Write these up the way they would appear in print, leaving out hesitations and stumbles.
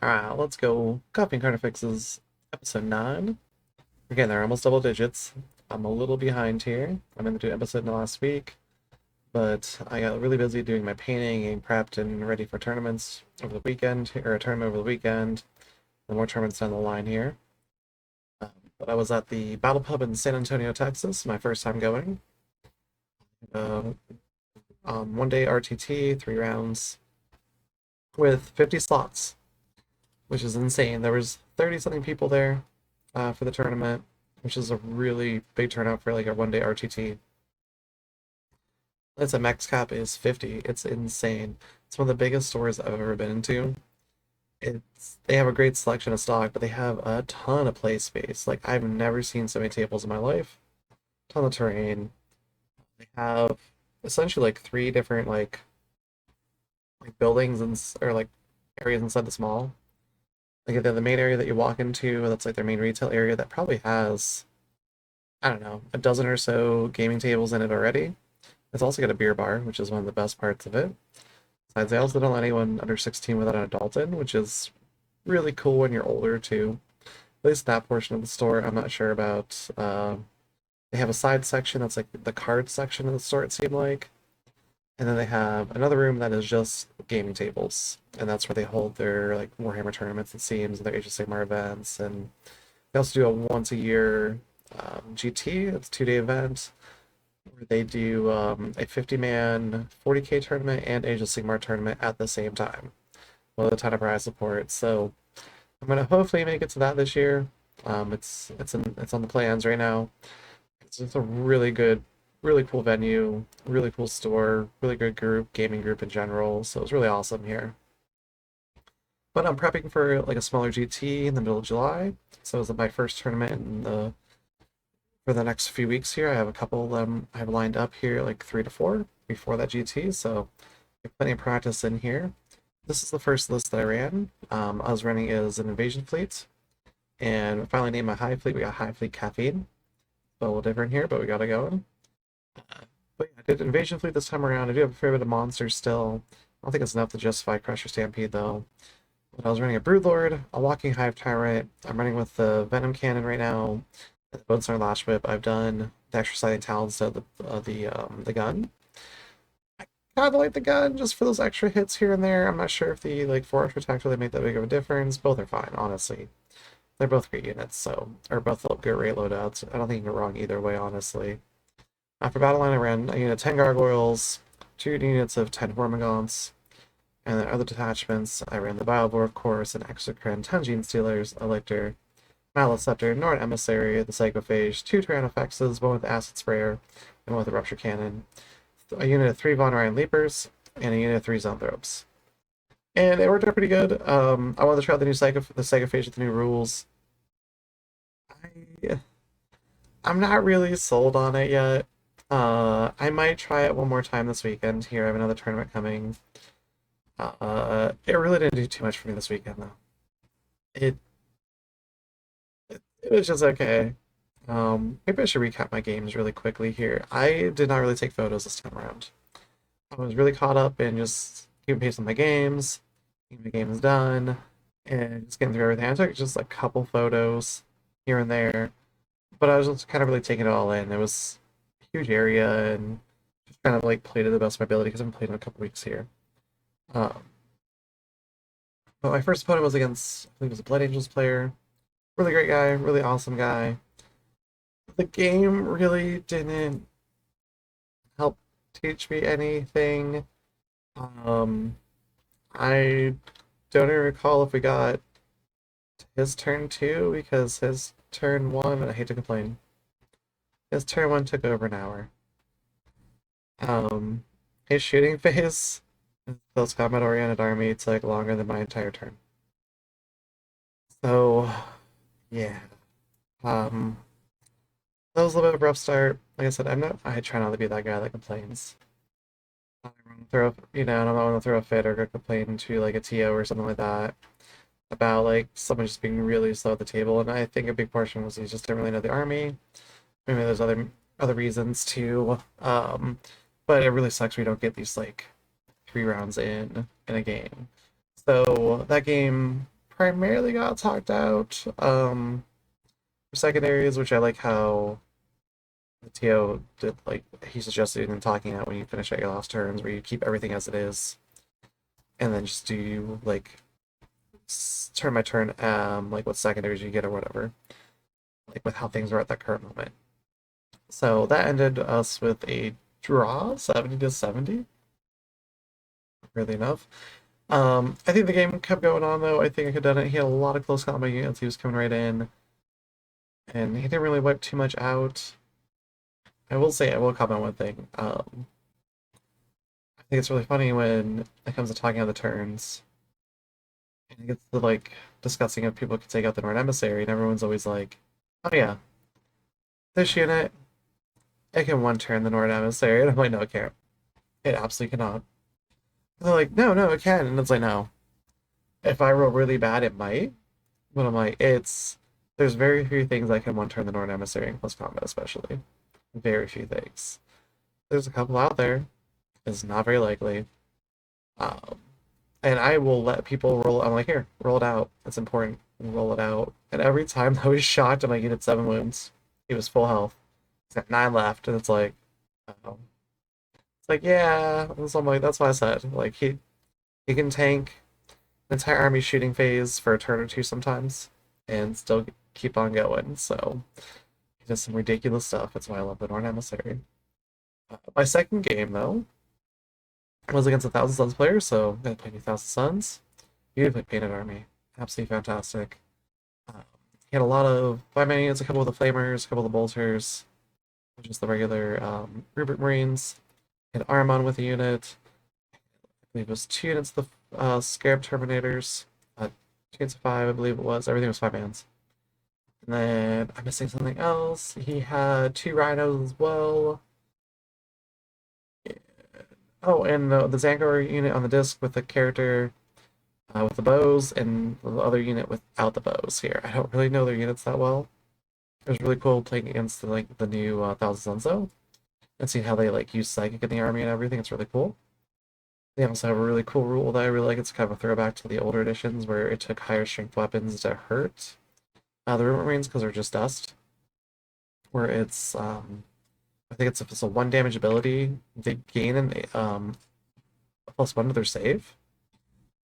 Alright, let's go. Coffee and Carter Fixes, episode 9. Again, they're almost double digits. I'm a little behind here. I'm going to do an episode in the last week, but I got really busy doing my painting, getting prepped, and ready for tournaments over the weekend, or a tournament over the weekend. And more tournaments down the line here. Um, but I was at the Battle Pub in San Antonio, Texas, my first time going. Uh, 1 day RTT, 3 rounds, with 50 slots, which is insane. There was 30 something people there for the tournament, which is a really big turnout for like a 1 day RTT. Its a max cap is 50. It's insane. It's one of the biggest stores I've ever been into. They have a great selection of stock, but they have a ton of play space. Like I've never seen so many tables in my life. Ton of terrain. They have essentially like three different like buildings or like areas inside this mall. Like they have the main area that you walk into, that's like their main retail area that probably has, I don't know, a dozen or so gaming tables in it already. It's also got a beer bar, which is one of the best parts of it. Besides, they also don't let anyone under 16 without an adult in, which is really cool when you're older too. At least that portion of the store, I'm not sure about. They have a side section that's like the card section of the store, it seemed like. And then they have another room that is just gaming tables. And that's where they hold their like Warhammer tournaments, it seems, and their Age of Sigmar events. And they also do a once a year GT, it's a 2 day event where they do a 50-man 40K tournament and Age of Sigmar tournament at the same time with a ton of prize support. So I'm gonna hopefully make it to that this year. It's on the plans right now. It's just a really good, really cool venue, really cool store, really good gaming group in general. So it's really awesome here. But I'm prepping for like a smaller GT in the middle of July. So it's my first tournament for the next few weeks here. I have a couple of them I have lined up here, like 3 to 4 before that GT. So I have plenty of practice in here. This is the first list that I ran. I was running as an invasion fleet, and finally named my high fleet. We got high fleet caffeine. A little different here, but we got it going. But yeah, I did invasion fleet this time around. I do have a fair bit of monsters still. I don't think it's enough to justify Crusher Stampede though. But I was running a Broodlord, a Walking Hive Tyrant. I'm running with the Venom Cannon right now, and the Bonestar Lash Whip. I've done the extra sliding talon instead of the gun. I kind of like the gun just for those extra hits here and there. I'm not sure if the like 4 attack really made that big of a difference. Both are fine, honestly. They're both great units, so or both good rate loadouts. I don't think you can go wrong either way, honestly. For Battle Line, I ran a unit of 10 Gargoyles, 2 units of 10 Hormagaunts, and then other detachments, I ran the Biobor, of course, an Exocrine, 10 Gene Stealers, a Lictor, Maliceptor, Norn Emissary, the Psychophage, 2 Tyrannofexes, one with Acid Sprayer, and one with a Rupture Cannon, a unit of 3 Von Ryan Leapers, and a unit of 3 Zoanthropes. And it worked out pretty good. I wanted to try the Psychophage with the new rules. I'm not really sold on it yet. I might try it one more time this weekend. Here, I have another tournament coming. It really didn't do too much for me this weekend, though. It it was just okay. Maybe I should recap my games really quickly here. I did not really take photos this time around. I was really caught up in just keeping pace with my games, getting the games done, and just getting through everything. I took just a couple photos here and there, but I was just kind of really taking it all in. It was a huge area and just kind of like played to the best of my ability because I haven't played in a couple weeks here. Um, but my first opponent was against, I think it was a Blood Angels player. Really great guy, really awesome guy. The game really didn't help teach me anything. Um, I don't even recall if we got his turn 2 because his turn 1, and I hate to complain, his turn 1 took over an hour. His shooting phase, those combat oriented army took longer than my entire turn. So, yeah. Um, that was a little bit of a rough start. Like I said, I try not to be that guy that complains. I don't wanna and I'm not going to throw a fit or go complain to like a TO or something like that about like someone just being really slow at the table. And I think a big portion was he just didn't really know the army. Maybe there's other reasons too. But it really sucks we don't get these like 3 rounds in a game. So that game primarily got talked out for secondaries, which I like how the TO did, like he suggested in talking out when you finish out your last turns, where you keep everything as it is, and then just do like turn by turn, like what secondaries you get or whatever, like with how things are at that current moment. So that ended us with a draw, 70 to 70, really enough. I think the game kept going on though. I think I could have done it. He had a lot of close combat units. He was coming right in, and he didn't really wipe too much out. I will say, I will comment one thing. I think it's really funny when it comes to talking on the turns, and it gets to like discussing if people can take out the Nord Emissary, and everyone's always like, "Oh yeah, this unit it can one turn the Nord Emissary," and I'm like, "No, it can't. It absolutely cannot." And they're like, "No, no, it can," and it's like, "No. If I roll really bad, it might." But I'm like, it's there's very few things I can one turn the Nord Emissary in close combat, especially. Very few things. There's a couple out there. It's not very likely. Um, and I will let people roll. I'm like, here, roll it out. It's important. Roll it out. And every time I was shocked, I'm like, he did 7 wounds. He was full health. He's got 9 left, and it's like, oh. It's like, yeah. And so I'm like, that's what I said. Like he can tank an entire army shooting phase for a turn or two sometimes, and still keep on going. So he does some ridiculous stuff. That's why I love the Norn Emissary. My second game though was against a Thousand Suns player, so I played Thousand Suns. Beautifully painted army, absolutely fantastic. He had a lot of five-man units, a couple of the flamers, a couple of the bolters, just the regular Rupert Marines. He had Armon with a unit. I believe it was 2 units of the Scarab Terminators. 2 units of 5, I believe it was. Everything was 5 mans. And then I'm missing something else. He had 2 rhinos as well. Oh, and the Zangor unit on the disc with the character with the bows, and the other unit without the bows here. I don't really know their units that well. It was really cool playing against the new Thousand Suns though, and seeing how they like use psychic in the army and everything. It's really cool. They also have a really cool rule that I really like. It's kind of a throwback to the older editions where it took higher strength weapons to hurt the River Marines because they're just dust. Where it's I think if it's a 1 damage ability, they gain a +1 to their save,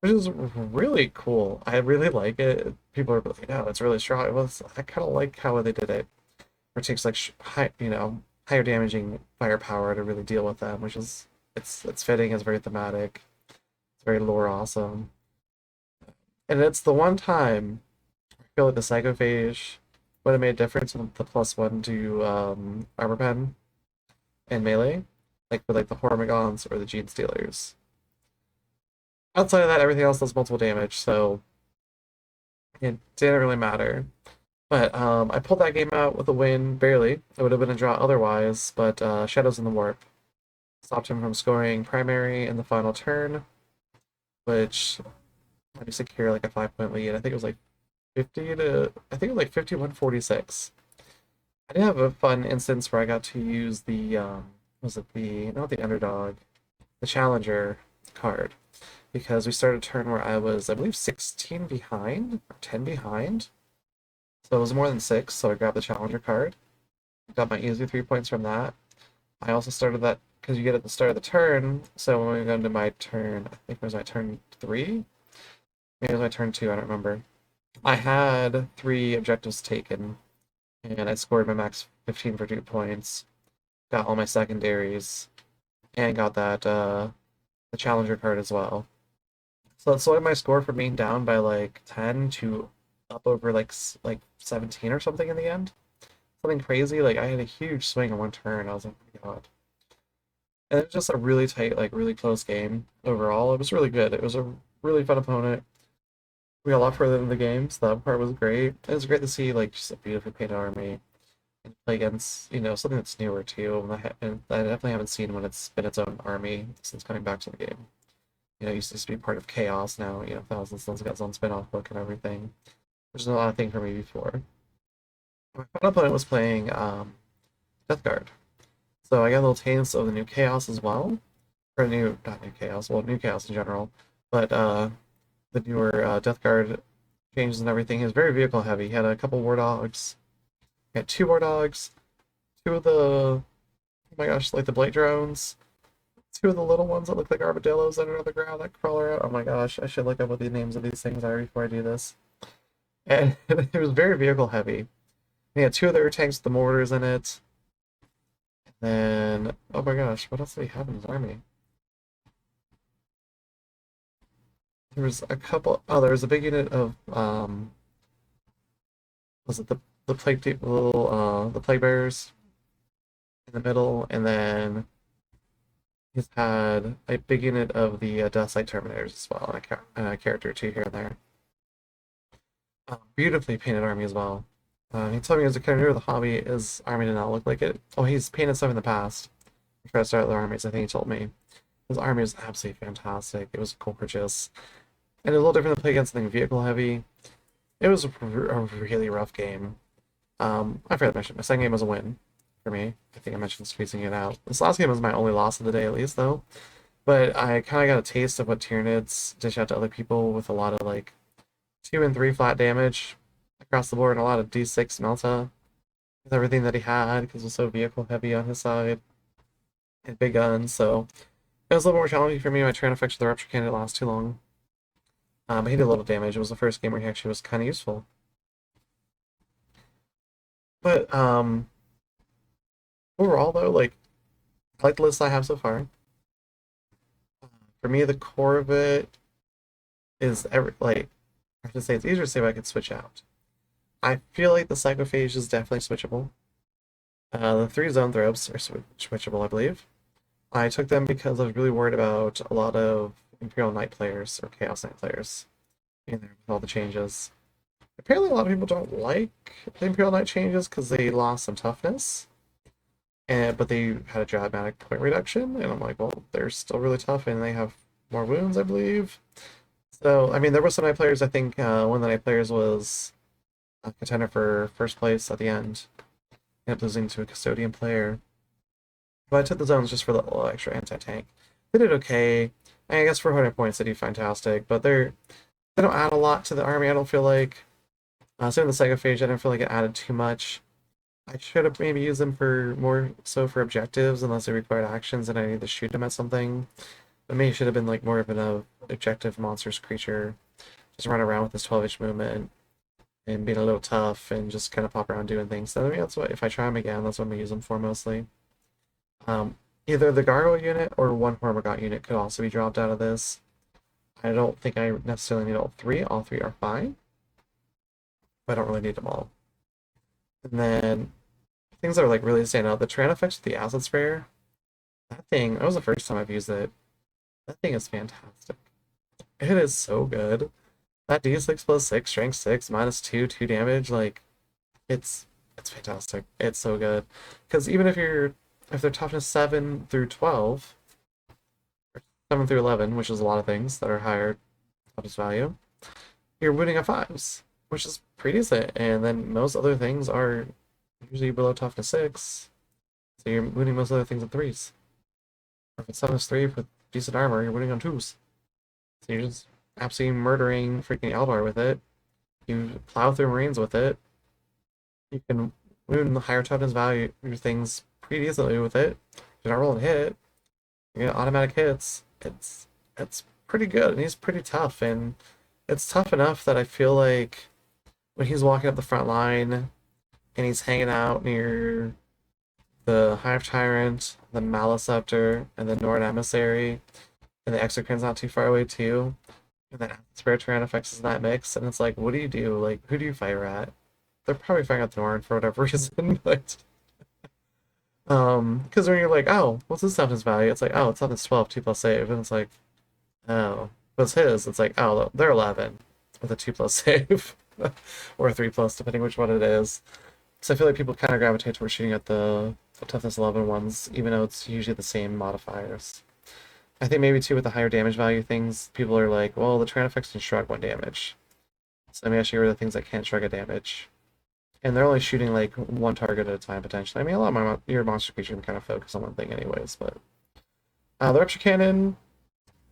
which is really cool. I really like it. People are like, "No, it's really strong." Well, I kind of like how they did it. Where it takes like higher damaging firepower to really deal with them, which is it's fitting. It's very thematic. It's very lore awesome, and it's the one time I feel like the Psychophage would have made a difference with the +1 to armor pen and melee, like with like the Hormigons or the Gene Stealers. Outside of that, everything else does multiple damage, so it didn't really matter. But I pulled that game out with a win, barely. It would have been a draw otherwise, but Shadows in the Warp stopped him from scoring primary in the final turn, which let me secure like a 5 point lead. I think it was like 50 to, I think it was like 51-46. I did have a fun instance where I got to use the, was it the, not the underdog, the challenger card. Because we started a turn where I was, I believe, 16 behind, or 10 behind. So it was more than 6, so I grabbed the challenger card. Got my easy 3 points from that. I also started that because you get at the start of the turn. So when we go into my turn, I think it was my turn 3? Maybe it was my turn 2, I don't remember. I had 3 objectives taken, and I scored my max 15 for 2 points. Got all my secondaries, and got that the challenger card as well. So that's slowed my score from being down by like 10 to up over like 17 or something in the end. Something crazy. Like I had a huge swing in one turn. I was like, oh my God. And it was just a really tight, like really close game overall. It was really good. It was a really fun opponent. We got a lot further in the game, so that part was great. It was great to see like just a beautifully painted army and play against, something that's newer too. And I definitely haven't seen when it's been its own army since coming back to the game. It used to be part of Chaos now, Thousand Sons got its own spin-off book and everything, which is a lot of thing for me before. My final opponent was playing Death Guard. So I got a little taste of the new Chaos as well. Or not new Chaos, well, new Chaos in general. But the newer Death Guard changes and everything. He was very vehicle heavy. He had a couple war dogs. He had two war dogs, two of the, oh my gosh, like the blade drones, two of the little ones that look like armadillos under the ground that crawl around. Oh my gosh, I should look up what the names of these things are before I do this. And it was very vehicle heavy. He had two of their tanks with the mortars in it. And then, oh my gosh, what else did he have in his army? There was a couple. Oh, there was a big unit of was it the plague little the plague bearers in the middle, and then he's had a big unit of the Deathlight Terminators as well, and a character or two here and there. Beautifully painted army as well. He told me as a kind of new to the hobby, his army did not look like it. Oh, he's painted some in the past. Before I started the armies, I think he told me. His army was absolutely fantastic. It was gorgeous. And a little different than play against something vehicle heavy. It was a really rough game. I forgot to mention, my second game was a win for me. I think I mentioned squeezing it out. This last game was my only loss of the day, at least, though. But I kind of got a taste of what Tyranids dish out to other people with a lot of, like, 2 and 3 flat damage across the board and a lot of D6 Melta with everything that he had because it was so vehicle heavy on his side and big guns. So it was a little more challenging for me. My Tyranids effects the Rupture Cannon didn't last too long. But he did a little damage. It was the first game where he actually was kind of useful. But overall, though, like, I like the list I have so far. For me, the core of it is like, I have to say it's easier to say, but I could switch out. I feel like the Psychophage is definitely switchable. The three Zoanthropes are switchable, I believe. I took them because I was really worried about a lot of Imperial Knight players or Chaos Knight players in there with all the changes. Apparently, a lot of people don't like the Imperial Knight changes because they lost some toughness, but they had a dramatic point reduction. And I'm like, well, they're still really tough and they have more wounds, I believe. So, I mean, there were some Knight players. I think one of the Knight players was a contender for first place at the end. Ended up losing to a Custodian player. But I took the zones just for the little extra anti-tank. They did okay. I guess for 100 points, they do fantastic, but they don't add a lot to the army. I don't feel like. Same with the Psychophage, I didn't feel like it added too much. I should have maybe used them for more so for objectives, unless they required actions and I need to shoot them at something. But maybe it should have been like more of an objective monstrous creature, just run around with this 12-inch movement and being a little tough and just kind of pop around doing things. So I mean, that's what if I try them again, that's what I'm gonna use them for mostly. Either the Gargoyle unit or one Hormigaunt unit could also be dropped out of this. I don't think I necessarily need all three. All three are fine, but I don't really need them all. And then things that are like really stand out. The Tyrann effects with the Acid Sprayer. That was the first time I've used it. That thing is fantastic. It is so good. That D6 plus 6, strength 6, minus 2, 2 damage, like it's fantastic. It's so good. Because even if they're toughness 7 through 12, or 7 through 11, which is a lot of things that are higher toughness value, you're wounding at 5s, which is pretty decent. And then most other things are usually below toughness 6, so you're wounding most other things at 3s. Or if it's toughness 3 with decent armor, you're wounding on 2s. So you're just absolutely murdering freaking Eldar with it. You plow through Marines with it. You can wound the higher toughness value things pretty easily with it. You're not rolling a hit. You get automatic hits. It's pretty good, and he's pretty tough, and it's tough enough that I feel like when he's walking up the front line and he's hanging out near the Hive Tyrant, the Maleceptor, and the Nord Emissary, and the Exocrin's not too far away too, and then Spare Tyrann effects is in that mix, and it's like, what do you do? Like, who do you fire at? They're probably firing at the Nord for whatever reason, but because when you're like, oh, what's his toughness value? It's like, oh, it's toughness 12, 2 plus save, and it's like, oh, what's his? It's like, oh, they're 11 with a 2 plus save, or a 3 plus, depending which one it is. So I feel like people kind of gravitate towards shooting at the toughness 11 ones, even though it's usually the same modifiers. I think maybe too with the higher damage value things, people are like, well, the Tyrann effects can shrug 1 damage. So maybe I should get rid of things that can't shrug a damage. And they're only shooting like one target at a time potentially. I mean, a lot of your monster creatures can kind of focus on one thing anyways, but the Rupture Cannon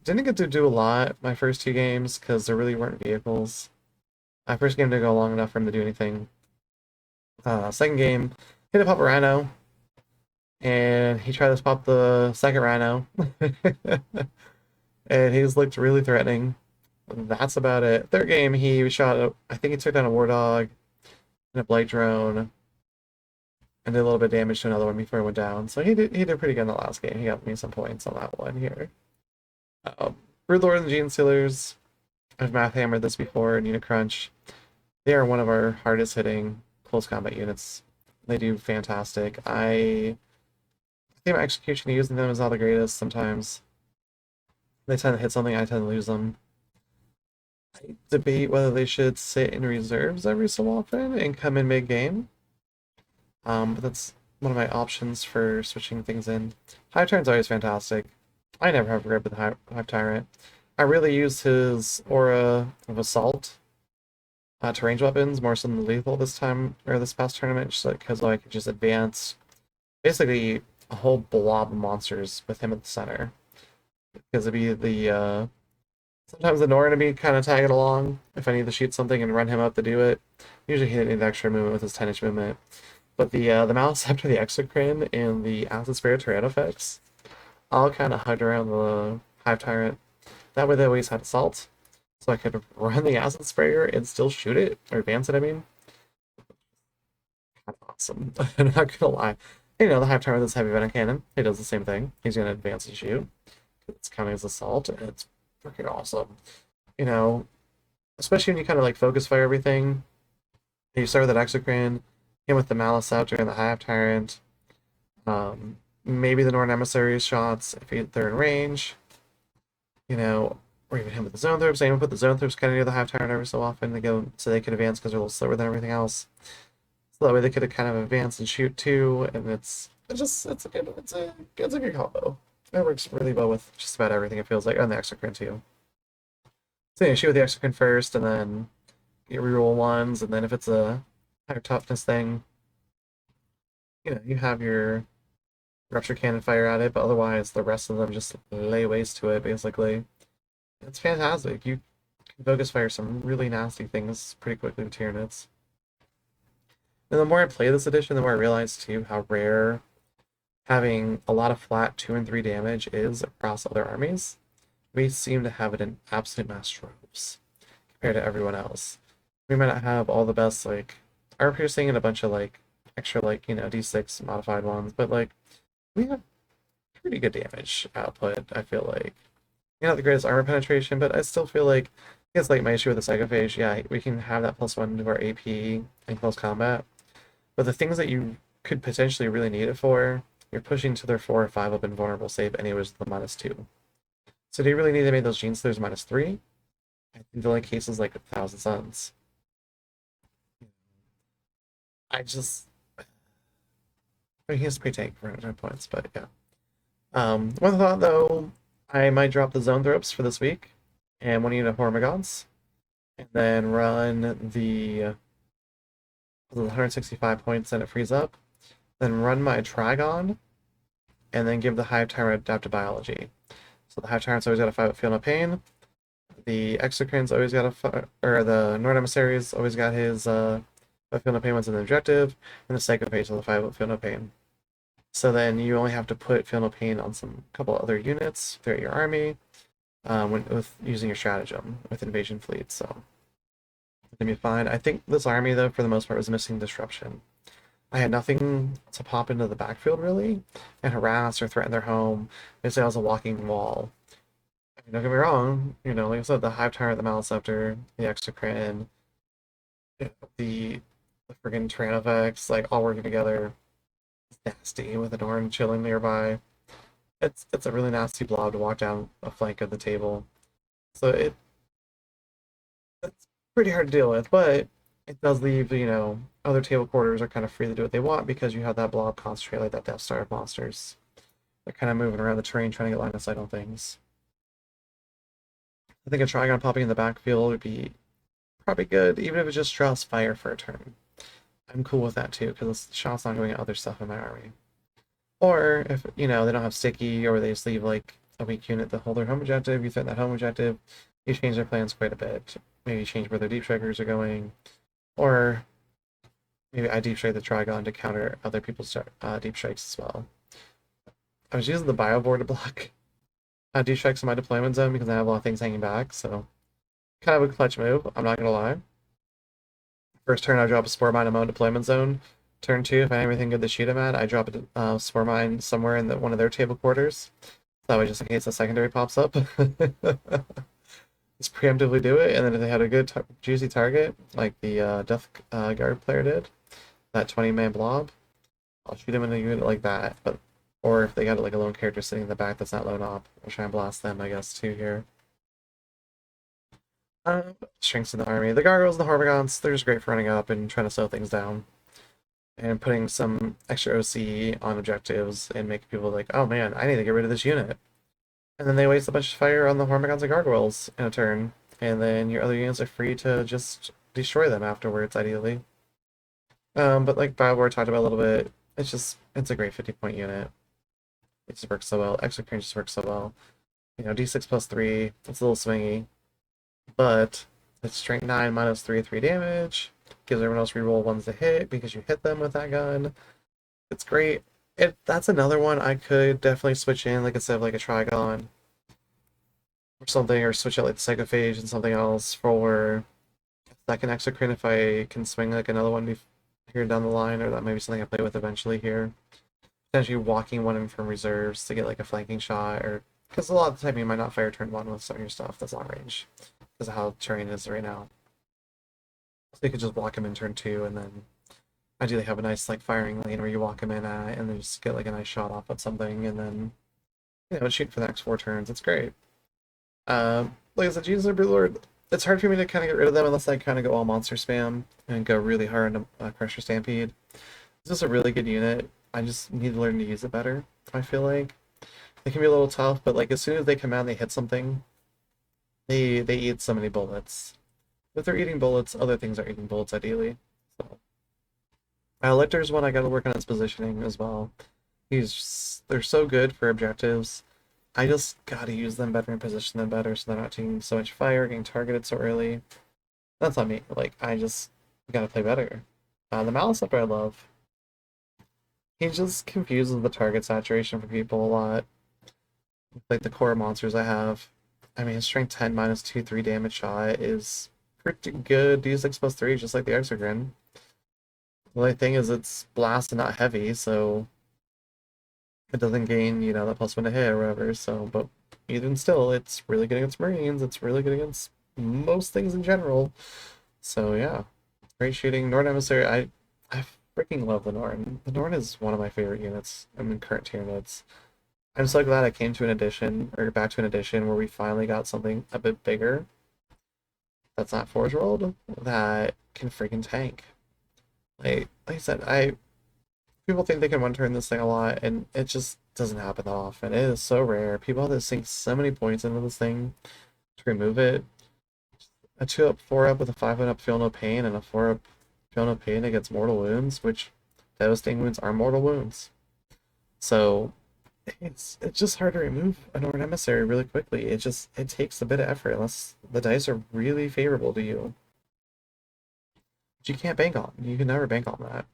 didn't get to do a lot my first 2 games because there really weren't vehicles. First game didn't go long enough for him to do anything. Second game, hit a pop a rhino, and he tried to pop the second rhino, and he's looked really threatening. That's about it. Third game, he shot, I think he took down a war dog and a blight drone, and did a little bit of damage to another one before he went down. So he did pretty good in the last game. He got me some points on that one here. Um, Broodlord and Gene Stealers, I've math hammered this before in Unit Crunch. They are one of our hardest hitting close combat units. They do fantastic. I think my execution using them is not the greatest sometimes. They tend to hit something, I tend to lose them. I debate whether they should sit in reserves every so often and come in mid-game. But that's one of my options for switching things in. Hive Tyrant's always fantastic. I never have a grip with Hive Tyrant. I really use his aura of assault to range weapons more so than lethal this time or this past tournament, just because I could just advance basically a whole blob of monsters with him at the center. Because it'd be the sometimes the Nora to be kind of tagging along if I need to shoot something and run him up to do it. Usually he didn't need extra movement with his 10-inch movement. But the Maliceptor, the Exocrine, and the Acid Spirit Turret effects all kind of hugged around the Hive Tyrant. That way they always had assault. So I could run the Acid Sprayer and still shoot it, or advance it, I mean. Kind of awesome. I'm not gonna lie. You know, the Hive Tyrant with this heavy venom cannon, he does the same thing. He's gonna advance and shoot. It's counting as assault, and it's freaking awesome. You know, especially when you kind of like focus fire everything. You start with that Exocrine, him with the Maliceptor and the Hive Tyrant. Maybe the Northern Emissary shots if they're in range. You know, or even him with the Zone Throps. I even put the Zone Throps kind of near the Hive Tyrant every so often to go so they can advance because they're a little slower than everything else. So that way they could kind of advance and shoot too, and it's a good combo. It works really well with just about everything it feels like, on the Exocrine too. So you shoot with the Exocrine first, and then you reroll ones, and then if it's a higher toughness thing, you know, you have your Rupture Cannon fire at it, but otherwise the rest of them just lay waste to it, basically. It's fantastic. You can focus fire some really nasty things pretty quickly with Tyranids. And the more I play this edition, the more I realize too how rare having a lot of flat 2 and 3 damage is across other armies. We seem to have it in absolute mass droves compared to everyone else. We might not have all the best like armor piercing and a bunch of like extra like, you know, D6 modified ones, but like we have pretty good damage output, I feel like. Not the greatest armor penetration, but I still feel like it's like my issue with the Psychophage. Yeah, we can have that +1 to our AP in close combat. But the things that you could potentially really need it for, you're pushing to their 4 or 5 up invulnerable save anyways with the -2. So do you really need to make those Gene Stealers -3? I think the only case is like 1,000 Suns. I just I mean, he has to pay tank for 100 points, but yeah. One thought though, I might drop the Zone Throps for this week and one unit of Hormagaunts, and then run the 165 points and it frees up. Then run my Trigon, and then give the Hive Tyrant Adaptive Biology. So the Hive Tyrant's always got a 5 Feel No Pain. The Exocrine's always got or the Northern Emissary's always got his Feel No Pain ones in the objective, and the Psychophage has the 5 Feel No Pain. So then you only have to put Feel No Pain on some couple other units throughout your army with using your stratagem with Invasion Fleet. So then you find I think this army though for the most part was missing disruption. I had nothing to pop into the backfield really and harass or threaten their home. Basically, I was a walking wall. I mean, don't get me wrong, you know, like I said, the Hive Tyrant, the Maliceptor, the Exocrine, the friggin' Tyrannovex, like all working together. It's nasty with an orange chilling nearby. It's a really nasty blob to walk down a flank of the table. So it's pretty hard to deal with, but it does leave, you know, other table quarters are kind of free to do what they want because you have that blob concentrate like that Death Star of monsters. They're kind of moving around the terrain trying to get line of sight on things. I think a Trigon popping in the backfield would be probably good, even if it just draws fire for a turn. I'm cool with that too, because the shot's not going at other stuff in my army. Or if, you know, they don't have sticky, or they just leave like a weak unit to hold their home objective, you threaten that home objective, you change their plans quite a bit. maybe change where their deep strikers are going, or maybe I deep strike the Trigon to counter other people's deep strikes as well. I was using the bio board to block deep strikes in my deployment zone because I have a lot of things hanging back, so kind of a clutch move, I'm not gonna lie. First turn, I drop a Spore Mine in my own deployment zone. Turn 2, if I have everything good to shoot them at, I drop a Spore Mine somewhere in one of their table quarters. That way, just in case the secondary pops up. Just preemptively do it, and then if they had a good juicy target, like the Death Guard player did, that 20-man blob, I'll shoot him in a unit like that. But or if they got like a lone character sitting in the back that's not lone op, I'll try and blast them, I guess, too here. Strengths in the army. The Gargoyles and the Hormigons, they're just great for running up and trying to slow things down. And putting some extra OC on objectives and making people like, oh man, I need to get rid of this unit. And then they waste a bunch of fire on the Hormigons and Gargoyles in a turn. And then your other units are free to just destroy them afterwards, ideally. But like Biowar talked about a little bit, it's a great 50-point unit. It just works so well. Exocrine just works so well. You know, D6 plus 3, it's a little swingy. But it's strength 9 minus 3 damage. Gives everyone else reroll ones to hit because you hit them with that gun. It's great. That's another one I could definitely switch in, like instead of like a Trigon or something, or switch out like the Psychophage and something else for second Exocrine if I can swing like another one here down the line, or that may be something I play with eventually here. Potentially walking one in from reserves to get like a flanking shot, or because a lot of the time you might not fire turn 1 with some of your stuff that's on range because of how terrain is right now. So you could just walk him in turn 2 and then ideally have a nice like firing lane where you walk him in at and then just get like a nice shot off at something and then shoot for the next 4 turns. It's great. Like I said, Jesus and Broodlord, it's hard for me to kind of get rid of them unless I kind of go all monster spam and go really hard on Crusher Stampede. It's just a really good unit. I just need to learn to use it better, I feel like. It can be a little tough, but like as soon as they come out and they hit something, they eat so many bullets. If they're eating bullets, other things are eating bullets ideally. So Lictor's one I gotta work on its positioning as well. They're so good for objectives. I just gotta use them better and position them better so they're not taking so much fire, getting targeted so early. That's not me. Like I just gotta play better. The Malice Upper I love. He just confuses the target saturation for people a lot. Like the core monsters I have. I mean, his strength 10 minus 2/3 damage shot is pretty good. D6 plus 3, just like the Exocrine. The only thing is it's blast and not heavy, so it doesn't gain, that +1 to hit or whatever. So, but even still, it's really good against Marines. It's really good against most things in general. So yeah, great shooting. Norn Emissary, I freaking love the Norn. The Norn is one of my favorite units. I mean, current tier units. I'm so glad I came to an edition, or back to an edition, where we finally got something a bit bigger that's not Forge World that can freaking tank. Like I said, people think they can one turn this thing a lot, and it just doesn't happen that often. It is so rare. People have to sink so many points into this thing to remove it. A 2-up, 4-up with a 5-up Feel No Pain, and a 4-up Feel No Pain against Mortal Wounds, which Devastating Wounds are mortal wounds. So it's just hard to remove an Norn Emissary really quickly. It takes a bit of effort unless the dice are really favorable to you. But you can't bank on. You can never bank on that.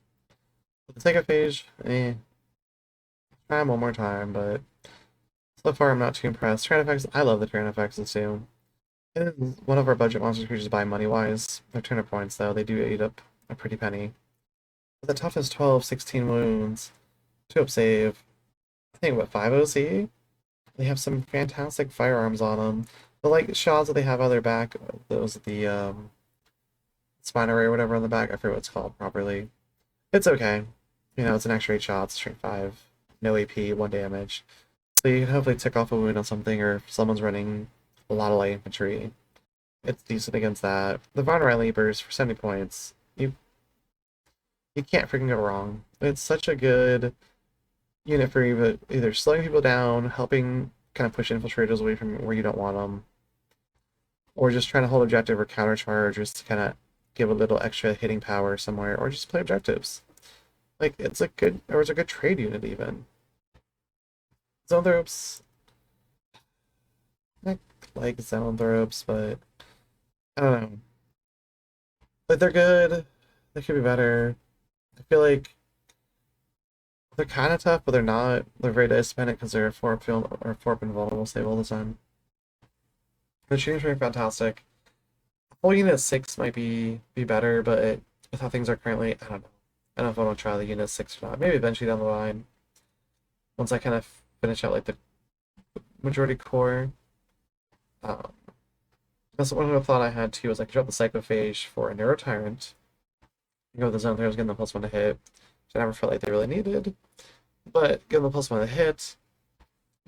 The Psychophage, try them one more time, but so far I'm not too impressed. Tyrannofaxes, I love the Tyrannofaxes too. It is one of our budget monster creatures by money-wise. Their turn of points, though, they do eat up a pretty penny. But the toughness 12, 16 wounds, 2-up save, I think, what, 5 OC? They have some fantastic firearms on them. The like shots that they have on their back, those the spine array or whatever on the back, I forget what it's called properly. It's okay. It's an extra 8 shots, strength 5, no AP, 1 damage. So you can hopefully tick off a wound on something, or if someone's running a lot of light infantry, it's decent against that. The Von Ryan Leapers for 70 points, you can't freaking go wrong. It's such a good unit for either slowing people down, helping kind of push infiltrators away from where you don't want them, or just trying to hold objective or countercharge, just to kind of give a little extra hitting power somewhere, or just play objectives. Like it's a good trade unit even. Zoanthropes, I like Zoanthropes, but I don't know. Like they're good. They could be better. I feel like they're kind of tough, but they're not. They're very dice dependent because they're four field or four and vulnerable save all the time. The shooting's pretty fantastic. Whole unit 6 might be better, but with how things are currently, I don't know. I don't know if I want to try the unit 6 or not. Maybe eventually down the line, once I kind of finish out like the majority core. Um, that's one of the thought I had too was I could drop the Psychophage for a Neurotyrant. You go with the Zone Throwers, getting the +1 to hit, which I never felt like they really needed. But getting the +1 to hit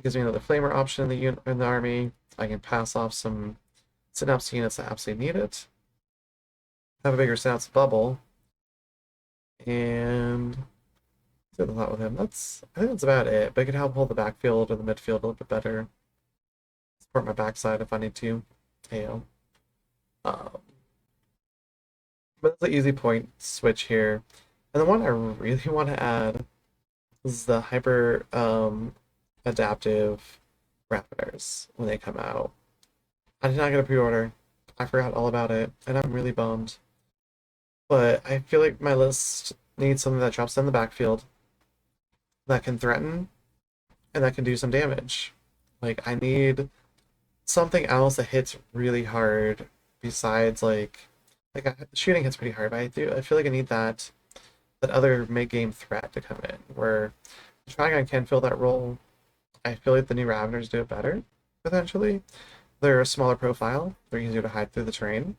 gives me another Flamer option in the army. I can pass off some Synapse units that absolutely need it. Have a bigger Synapse bubble. And did a lot with him. I think that's about it. But I could help hold the backfield or the midfield a little bit better. Support my backside if I need to. Heyo. Um, but it's an easy point switch here. And the one I really want to add is the hyper adaptive Raptors when they come out. I did not get a pre-order. I forgot all about it, and I'm really bummed. But I feel like my list needs something that drops in the backfield that can threaten and that can do some damage. Like I need something else that hits really hard besides shooting hits pretty hard, but I feel like I need that other mid-game threat to come in where the Trigon can fill that role. I feel like the new Raveners do it better, potentially. They're a smaller profile, they're easier to hide through the terrain.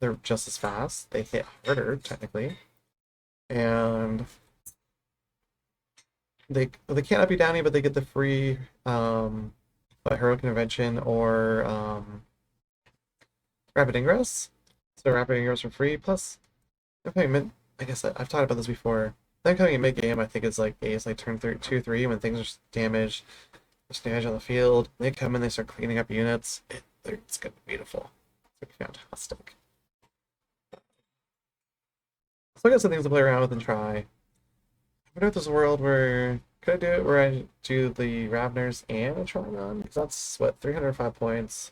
They're just as fast, they hit harder, technically. And they can't up you downy, but they get the free heroic intervention or rapid ingress. So rapid ingress for free. Plus, okay, I guess I've talked about this before. Them coming in mid game, I think is like ace like turn 2, 3 when things are damaged, there's damage on the field. They come in, they start cleaning up units. It's gonna be beautiful. It's gonna be fantastic. So I got some things to play around with and try. I wonder if there's a world where could I do it where I do the Raveners and a Trigon? Because that's what 305 points.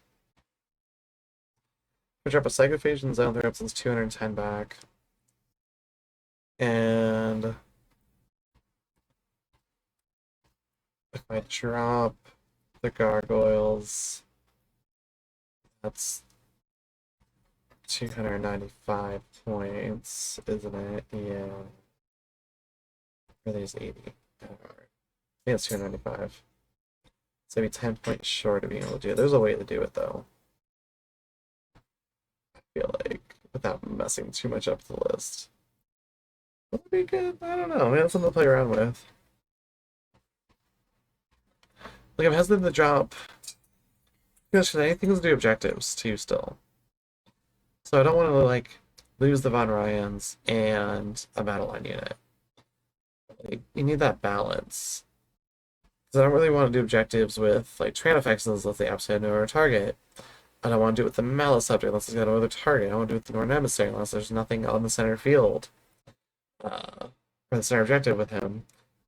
I drop a Psychophage and Zone Throw since 210 back. And if I drop the Gargoyles, that's 295 points, isn't it? Yeah. Or there's 80. I think it's 295. So maybe 10 points short of being able to do it. There's a way to do it though. I feel like without messing too much up the list. Would be good. I don't know. We have something to play around with. Like I'm hesitant to drop because anything to do objectives too still. So I don't want to like lose the Von Ryans and a battle line unit. Like, you need that balance. Because I don't really want to do objectives with like Tran effects unless they absolutely have no other target. I don't want to do it with the Malice subject unless it's got no other target. I don't want to do it with the Northern Emissary unless there's nothing on the center field. Or the center objective with him.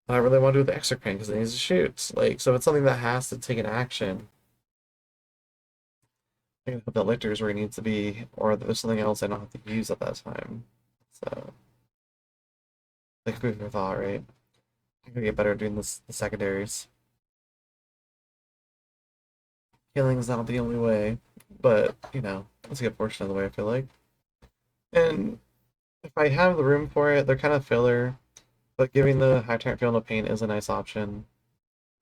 I don't really want to do it with the Exarchane because it needs to shoot. Like, so it's something that has to take an action. I can put that Lictors where he needs to be, or there's something else I don't have to use at that time. So, like food for thought, right? I'm gonna get better at doing this, the secondaries. Healing's not the only way, but you know, that's a good portion of the way I feel like. And if I have the room for it, they're kind of filler, but giving the high tyrant feel no pain is a nice option.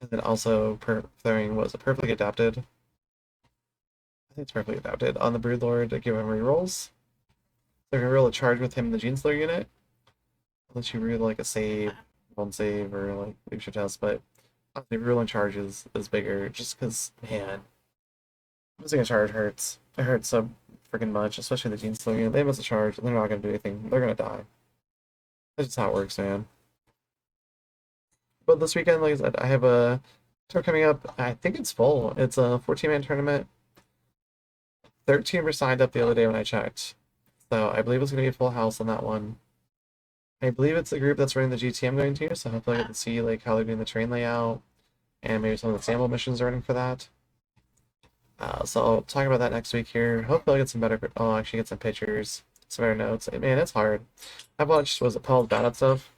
And then also throwing was it perfectly adapted? I think it's perfectly adapted on the Broodlord to give him rerolls. They're gonna roll a charge with him in the Genestealer unit. Unless you reroll like a save, one save, or like leadership test, but honestly, rerolling charge is bigger just because, man, missing a charge hurts. It hurts so freaking much, especially the Genestealer unit. They miss a charge, and they're not gonna do anything. They're gonna die. That's just how it works, man. But this weekend, like I said, I have a tour coming up. I think it's full. It's a 14-man tournament. 13 were signed up the other day when I checked. So I believe it's going to be a full house on that one. I believe it's the group that's running the GT I'm going to, so hopefully I get to see like how they're doing the train layout and maybe some of the sample missions are running for that. So I'll talk about that next week here. Hopefully I'll get some better, I'll actually get some pictures, some better notes. Man, it's hard. I've watched, was it Paul's Bad Stuff?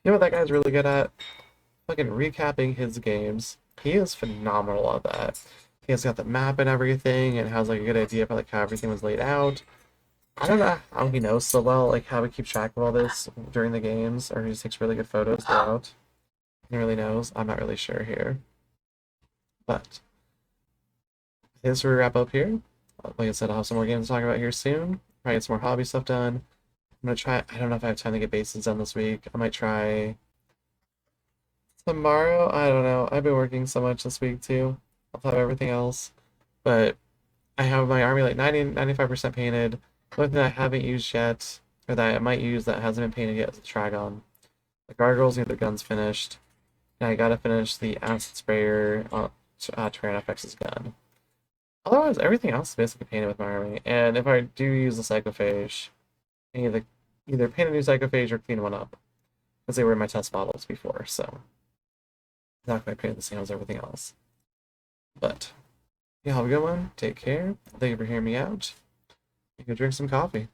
You know what that guy's really good at? Fucking recapping his games. He is phenomenal at that. He has got the map and everything, and has like a good idea of like how everything was laid out. I don't know how he knows so well, like how he keeps track of all this during the games, or he just takes really good photos throughout. He really knows. I'm not really sure here, but here's where we wrap up here. Like I said, I'll have some more games to talk about here soon. Probably get some more hobby stuff done. I'm gonna try. I don't know if I have time to get bases done this week. I might try tomorrow. I don't know. I've been working so much this week too. I'll have everything else, but I have my army like 95% painted. The only thing I haven't used yet, or that I might use that hasn't been painted yet, is the Trigon. The gargoyles need their guns finished. And I gotta finish the acid sprayer on Tyrannosaurus's gun. Otherwise, everything else is basically painted with my army. And if I do use the Psychophage, I either paint a new Psychophage or clean one up. Because they were my test models before, so not quite painted the same as everything else. But yeah, have a good one. Take care. Thank you for hearing me out. You can drink some coffee.